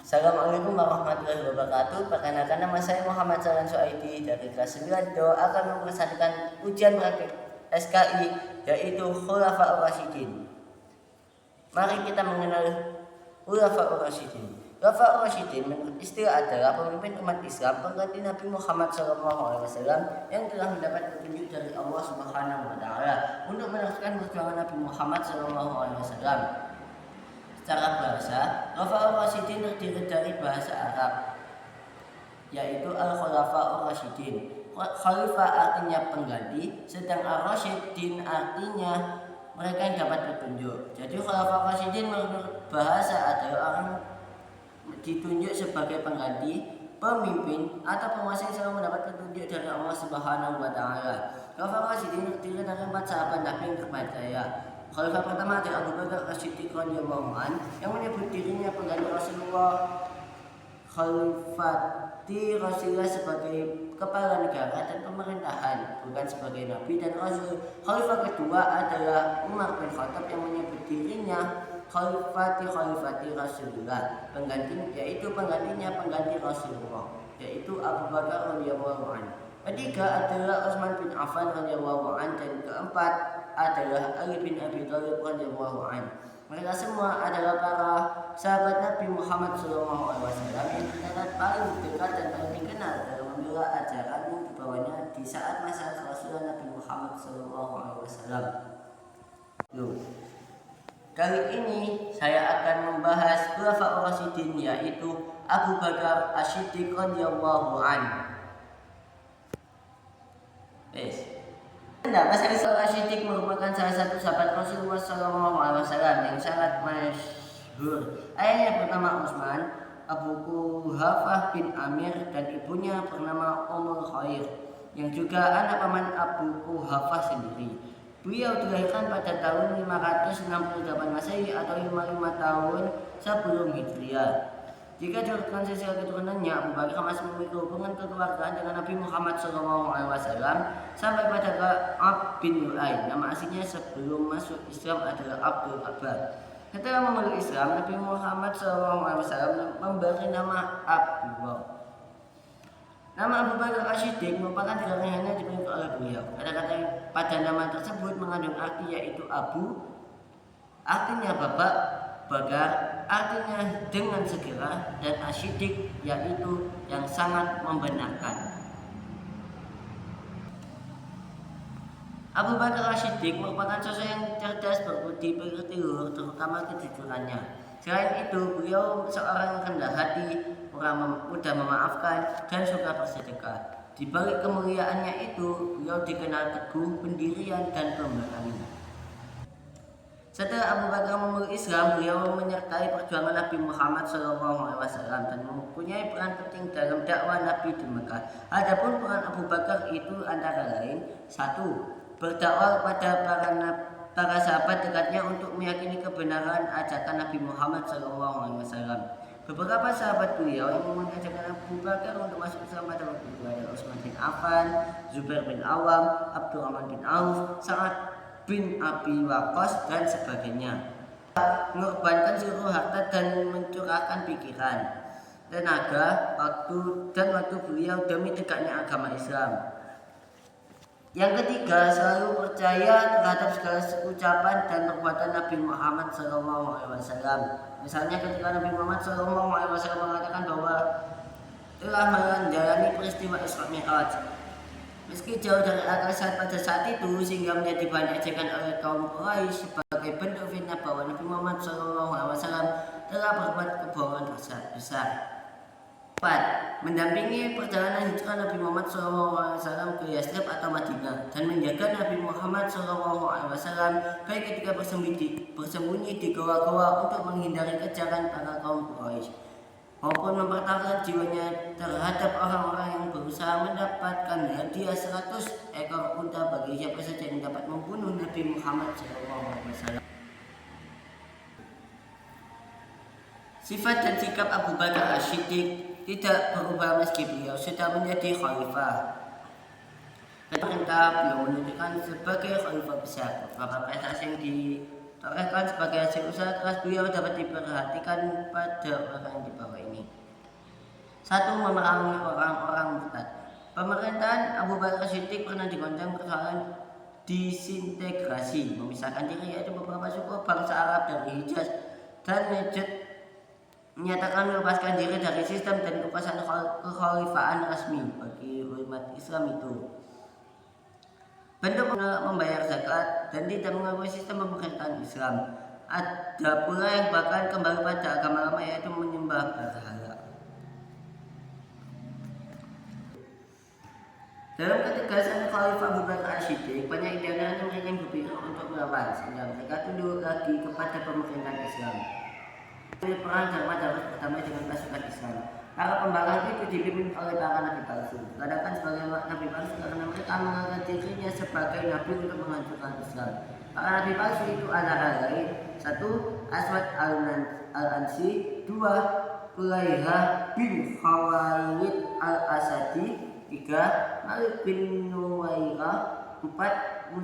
Assalamualaikum warahmatullahi wabarakatuh. Perkenalkan, nama saya Muhammad Salan Suaidi dari kelas 9 Do akan mempresentasikan ujian praktik SKI yaitu Khulafaur Rasyidin. Mari kita mengenal Khulafaur Rasyidin. Khulafaur Rasyidin menurut istilah adalah pemimpin umat Islam pengganti Nabi Muhammad SAW yang telah mendapat petunjuk dari Allah Subhanahu wa Ta'ala untuk meneruskan perjuangan Nabi Muhammad SAW. Secara bahasa, Khulafaur Rasyidin terdiri dari bahasa Arab, yaitu Al-Khulafaur Rasyidin. Khalifah artinya pengganti, sedang Ar-Rasyidin artinya mereka yang dapat petunjuk. Jadi Khulafaur Rasyidin menurut bahasa adalah orang ditunjuk sebagai pengganti, pemimpin atau penguasa yang selalu mendapat petunjuk dari Allah Subhanahu wa Ta'ala. Khulafaur Rasyidin terdiri dari 4 sahabat Nabi yang terpercaya. Khalifah pertama adalah Abu Bakar As-Siddiq radhiyallahu anhu yang menyebut dirinya pengganti Rasulullah. Khalifati Rasulullah sebagai kepala negara dan pemerintahan, bukan sebagai nabi dan rasul. Khalifah kedua adalah Umar bin Khattab yang menyebut dirinya Khalifati Rasulullah, penggantinya pengganti Rasulullah, yaitu Abu Bakar radhiyallahu anhu. Ketiga adalah Utsman bin Affan radhiyallahu anhu dan keempat adalah Ali bin Abi Thalib radhiyallahu anhu. Mereka semua adalah para sahabat Nabi Muhammad SAW yang tercatat paling dekat dan paling dikenal dalam membela ajaran yang dibawanya di saat masa kerasulan Nabi Muhammad SAW. Kali ini saya akan membahas Khulafaur Rasyidin, yaitu Abu Bakar As-Siddiq radhiyallahu anhu. Mas As-Siddiq merupakan salah satu sahabat Rasulullah SAW yang sangat masyhur. Ayahnya bernama Utsman, Abu Quhafah bin Amir, dan ibunya bernama Ummul Khair, yang juga anak paman Abu Quhafah sendiri. Beliau dilahirkan pada tahun 568 Masehi atau 55 tahun sebelum Hijriah. Jika diurutkan sesuai keturunannya, Abu Bakar masih memiliki hubungan kekeluargaan dengan Nabi Muhammad SAW sampai pada Ka'ab bin Lu'ay. Nama aslinya sebelum masuk Islam adalah Abdul Abbas. Setelah memeluk Islam, Nabi Muhammad SAW memberi nama Abdullah. Nama Abu Bakar As-Siddiq merupakan gelar yang hanya dimiliki oleh beliau. Kata-kata pada nama tersebut mengandung arti, yaitu Abu artinya bapak, Bakar artinya dengan segera, dan As-Siddiq yaitu yang sangat membenarkan. Abu Bakar As-Siddiq merupakan sosok yang cerdas, berbudi pekerti luhur, terutama kejujurannya. Selain itu, beliau seorang yang rendah hati, mudah memaafkan, dan suka bersedekah. Di balik kemuliaannya itu, beliau dikenal teguh, pendirian, dan pemberani. Setelah Abu Bakar memeluk Islam, beliau menyertai perjuangan Nabi Muhammad SAW dan mempunyai peran penting dalam dakwah Nabi di Mekah. Adapun peran Abu Bakar itu antara lain: 1. Berdakwah kepada para sahabat dekatnya untuk meyakini kebenaran ajakan Nabi Muhammad SAW. Beberapa sahabat beliau yang mengajarkan Abu Bakar untuk masuk Islam pada waktu itu adalah Utsman bin Affan, Zubair bin Awam, Abdurrahman bin Auf, Sa'ad bin Abi Waqqas, dan sebagainya. Mengorbankan seluruh harta dan mencurahkan pikiran, tenaga, waktu beliau demi tegaknya agama Islam. Yang ketiga, selalu percaya terhadap segala ucapan dan perbuatan Nabi Muhammad SAW. Misalnya ketika Nabi Muhammad SAW mengatakan bahwa telah menjalani peristiwa Isra Mi'raj. Meski jauh dari akal sehat pada saat itu, sehingga menjadi bahan ejekan oleh kaum Quraisy sebagai bentuk fitnah bahwa Nabi Muhammad SAW telah berbuat kebohongan besar. 4. Mendampingi perjalanan hijrah Nabi Muhammad SAW ke Yathrib atau Madinah dan menjaga Nabi Muhammad SAW baik ketika bersembunyi di goa-goa untuk menghindari kejaran para kaum Quraisy, maupun mempertaruhkan jiwanya terhadap orang-orang yang berusaha mendapatkan hadiah 100 ekor unta bagi siapa saja yang dapat membunuh Nabi Muhammad SAW. Sifat dan sikap Abu Bakar As-Siddiq tidak berubah meski beliau sudah menjadi khalifah. Perintah beliau menunjukkan sebagai khalifah besar. Beberapa prestasi yang Torehkan sebagai hasil usaha keras beliau dapat diperhatikan pada orang yang di bawah ini. 1. Memerangi orang-orang murtad. Pemerintahan Abu Bakar Siddiq pernah digoncang persoalan disintegrasi, memisahkan diri, yaitu beberapa suku bangsa Arab dari Hijaz dan Najd menyatakan melepaskan diri dari sistem dan kekuasaan kekhalifahan resmi bagi umat Islam itu. Bentuk membayar zakat dan tidak mengakui sistem pemerintahan Islam. Ada pula yang bahkan kembali pada agama lama, yaitu menyembah berhala. Dalam ketegasan Khalifah Abu Bakar As-Siddiq, banyak idealnya mereka yang berpikir untuk melawan, sehingga mereka tunduk lagi kepada pemerintahan Islam. Perang Darmat harus berdamai dengan pasukan Islam. Para pembangkang itu dipimpin oleh para nabi palsu, dikatakan sebagai nabi palsu karena mereka menganggap dirinya sebagai nabi untuk menghancurkan Islam. Para nabi palsu itu antara lain: 1. Aswad al-Ansi, 2. Qulaihah bin Khawailid al-Asadi, 3. Malik bin Nuwairah, 4.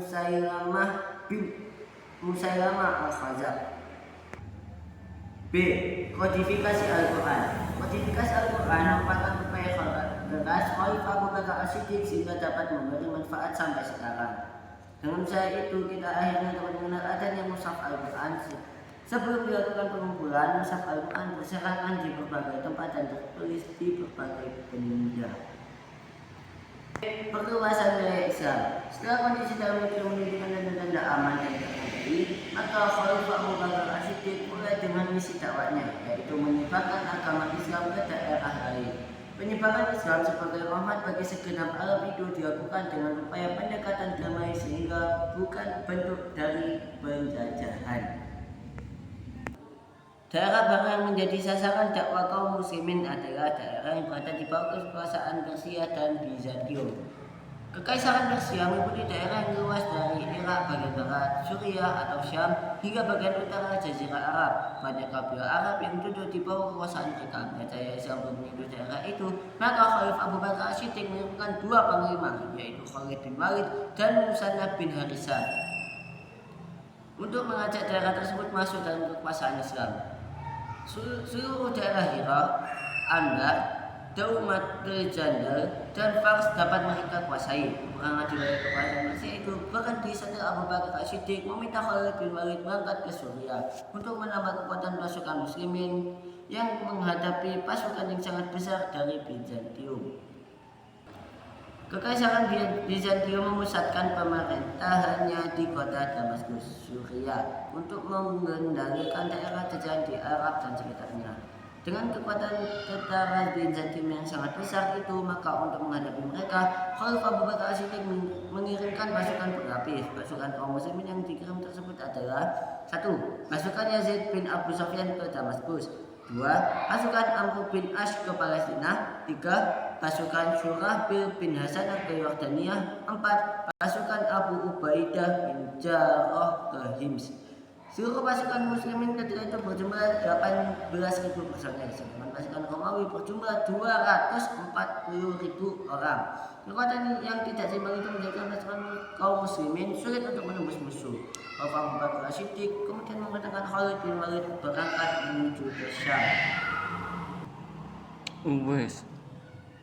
Musailamah al-Khazab. B. Kodifikasi Al-Quran. Kodifikasi Al-Quran merupakan upaya keras Khalifah Abu Bakar As-Siddiq sehingga dapat memberi manfaat sampai sekarang. Dengan usaha itu kita akhirnya dapat mengenal adanya mushaf Al-Quran. Sebelum dilakukan pengumpulan, mushaf Al-Quran berserakan di berbagai tempat dan tertulis di berbagai benda. Perluasan wilayah Islam. Setelah kondisi dalam negeri menunjukkan tanda-tanda aman dan terkendali, maka Khalifah Abu Bakar As-Siddiq mulai dengan misi dakwahnya, yaitu menyebarkan agama Islam ke daerah lain. Penyebaran Islam sebagai rahmat bagi segenap alam itu dilakukan dengan upaya pendekatan damai sehingga bukan bentuk dari penjajahan. Daerah baru yang menjadi sasaran dakwah kaum muslimin adalah daerah yang berada di bawah kekuasaan Persia dan Bizantium. Kekaisaran Persia meliputi daerah yang luas dari Irak bagian barat, Suriah atau Syam hingga bagian utara Jazirah Arab. Banyak kabilah Arab yang duduk di bawah kekuasaan mereka. Daya Islam menuju daerah itu, maka Khalifah Abu Bakar As-Siddiq mengirimkan 2 panglima, yaitu Khalid bin Walid dan Musannaf bin Harisah, untuk mengajak daerah tersebut masuk dalam kekuasaan Islam. Seluruh daerah Hira, Anbar, Daumat, Jandal, dan Fars dapat mereka kuasai. Peperangan di wilayah kekuasaan Persia itu berhenti setelah Abu Bakar As-Siddiq meminta Khalid bin Walid berangkat ke Suriah untuk menambah kekuatan pasukan muslimin yang menghadapi pasukan yang sangat besar dari Bizantium. Kekaisaran Bizantium memusatkan pemerintahannya di kota Damaskus, Suriah, untuk mengendalikan daerah jajahan di Arab dan sekitarnya. Dengan kekuatan tentara Bizantium yang sangat besar itu, maka untuk menghadapi mereka, Khalifah Abu Bakar As-Siddiq mengirimkan pasukan berlapis. Pasukan kaum muslimin yang dikirim tersebut adalah: 1. Pasukan Yazid bin Abu Sufyan ke Damaskus, 2. Pasukan Amr bin Ash ke Palestina, 3. Pasukan Surah bin Hasan ke Yordania, 4. Pasukan Abu Ubaidah bin Jarrah ke Hims. Seluruh pasukan muslimin ketika itu berjumlah 18.000 personel, sedangkan pasukan Romawi berjumlah 240.000 orang. Kekuatan yang tidak seimbang itu menjadikan pasukan kaum muslimin sulit untuk menembus musuh. Khalifah Abu Bakar As-Siddiq kemudian memerintahkan Khalid bin Walid berangkat menuju ke Syam.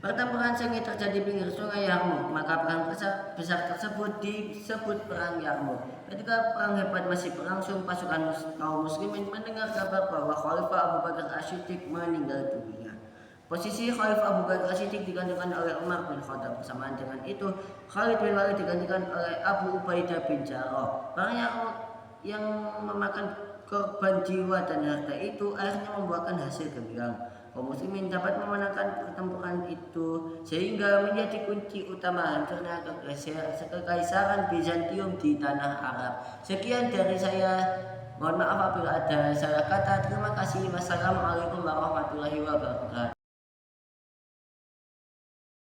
Pertempuran sengit terjadi di pinggir sungai Yarmuk, maka perang besar tersebut disebut Perang Yarmuk. Ketika perang hebat masih berlangsung, pasukan kaum muslimin mendengar kabar bahwa Khalifah Abu Bakar As-Siddiq meninggal dunia. Posisi Khalifah Abu Bakar As-Siddiq digantikan oleh Umar bin Khattab. Bersamaan dengan itu, Khalid bin Walid digantikan oleh Abu Ubaidah bin Jarrah. Perang Yarmuk yang memakan korban jiwa dan harta itu akhirnya membuahkan hasil gemilang. Kaum muslimin dapat memenangkan pertempuran itu sehingga menjadi kunci utama hancurnya kekaisaran Bizantium di tanah Arab. Sekian dari saya. Mohon maaf apabila ada salah kata. Terima kasih. Wassalamualaikum warahmatullahi wabarakatuh.